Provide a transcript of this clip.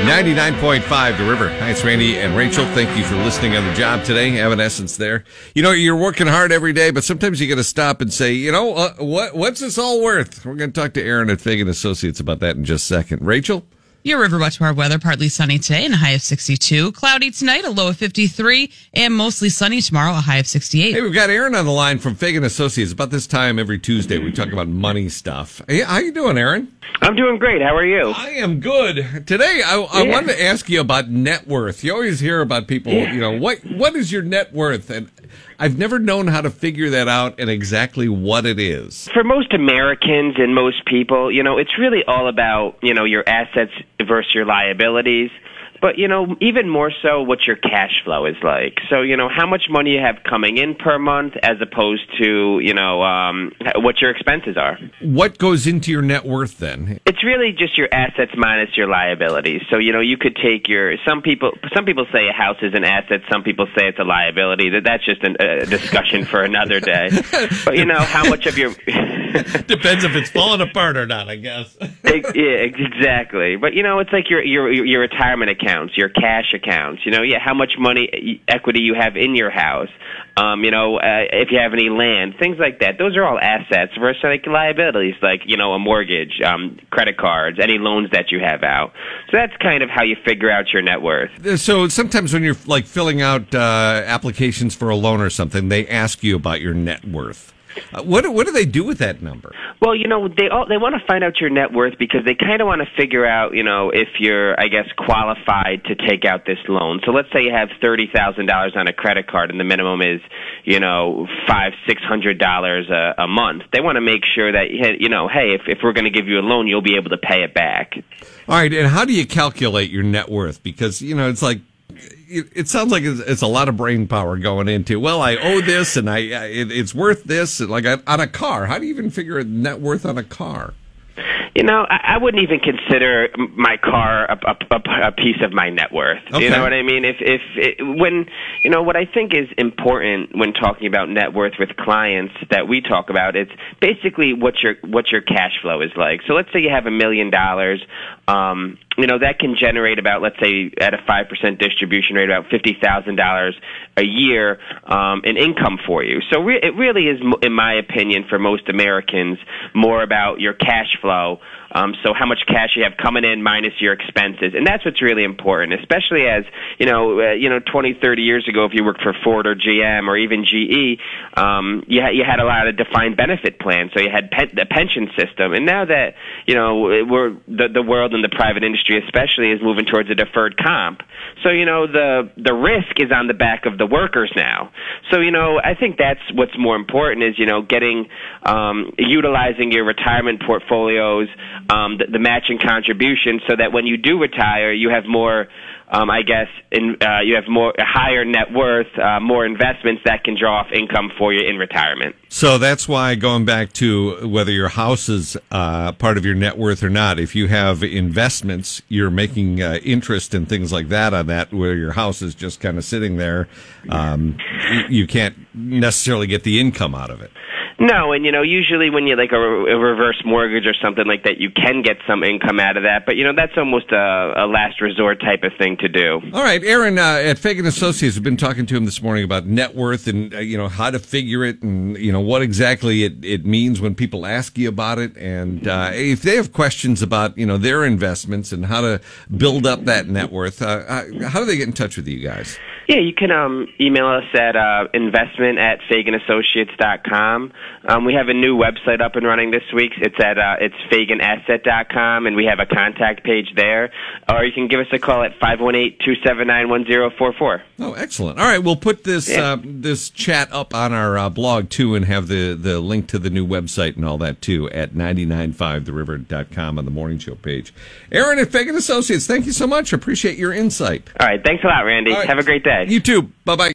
99.5 The River. Hi, it's Randy and Rachel. Thank you for listening on the job today. Evanescence there. You know, you're working hard every day, but sometimes you got to stop and say, what's this all worth? We're going to talk to Aaron at Fagan Associates about that in just a second. Rachel? Your River Watch Tomorrow weather, partly sunny today and a high of 62. Cloudy tonight, a low of 53. And mostly sunny tomorrow, a high of 68. Hey, we've got Aaron on the line from Fagan Associates. About this time every Tuesday, we talk about money stuff. Hey, how you doing, Aaron? I'm doing great. How are you? I am good. Today, I wanted to ask you about net worth. You always hear about people, what is your net worth? And I've never known how to figure that out and exactly what it is. For most Americans and most people, it's really all about, your assets versus your liabilities. But, even more so what your cash flow is like. So, how much money you have coming in per month as opposed to, what your expenses are. What goes into your net worth then? It's really just your assets minus your liabilities. So, you could take some people say a house is an asset. Some people say it's a liability. That's just a discussion for another day. But, how much of your... Depends if it's falling apart or not, I guess. Yeah, exactly. But, it's like your retirement accounts, your cash accounts, how much money equity you have in your house, if you have any land, things like that. Those are all assets versus like liabilities, like, a mortgage, credit cards, any loans that you have out. So that's kind of how you figure out your net worth. So sometimes when you're like filling out applications for a loan or something, they ask you about your net worth. What do they do with that number? Well, they want to find out your net worth because they kind of want to figure out, if you're, I guess, qualified to take out this loan. So let's say you have $30,000 on a credit card and the minimum is, $500-600 a month. They want to make sure that, hey, if we're going to give you a loan, you'll be able to pay it back. All right, and how do you calculate your net worth? Because, it's like, it sounds like it's a lot of brain power going into, well, I owe this and it's worth this. Like on a car, how do you even figure a net worth on a car? I wouldn't even consider my car a piece of my net worth. Okay. You know what I mean? What I think is important when talking about net worth with clients that we talk about, it's basically what your cash flow is like. So let's say you have $1 million. That can generate about, let's say, at a 5% distribution rate, about $50,000 a year in income for you. So it really is, in my opinion, for most Americans, more about your cash flow. So how much cash you have coming in minus your expenses. And that's what's really important, especially as, 20, 30 years ago, if you worked for Ford or GM or even GE, you had a lot of defined benefit plans. So you had the pension system. And now that, the world and the private industry especially is moving towards a deferred comp. So, the risk is on the back of the workers now. So, I think that's what's more important is, utilizing your retirement portfolios, the matching contribution, so that when you do retire, you have more, you have a higher net worth, more investments that can draw off income for you in retirement. So that's why, going back to whether your house is part of your net worth or not, if you have investments, you're making interest and things like that on that, where your house is just kind of sitting there, you can't necessarily get the income out of it. No, and usually when you like a reverse mortgage or something like that, you can get some income out of that. But that's almost a last resort type of thing to do. All right, Aaron at Fagan Associates, we've been talking to him this morning about net worth and how to figure it and what exactly it means when people ask you about it, and if they have questions about their investments and how to build up that net worth, how do they get in touch with you guys? Yeah, you can email us at investment@FaganAssociates.com. We have a new website up and running this week. It's FaganAsset.com, and we have a contact page there. Or you can give us a call at 518-279-1044. Oh, excellent. All right, we'll put this this chat up on our blog, too, and have the link to the new website and all that, too, at 995theriver.com on the morning show page. Aaron at Fagan Associates, thank you so much. Appreciate your insight. All right, thanks a lot, Randy. Right. Have a great day. You too. Bye-bye.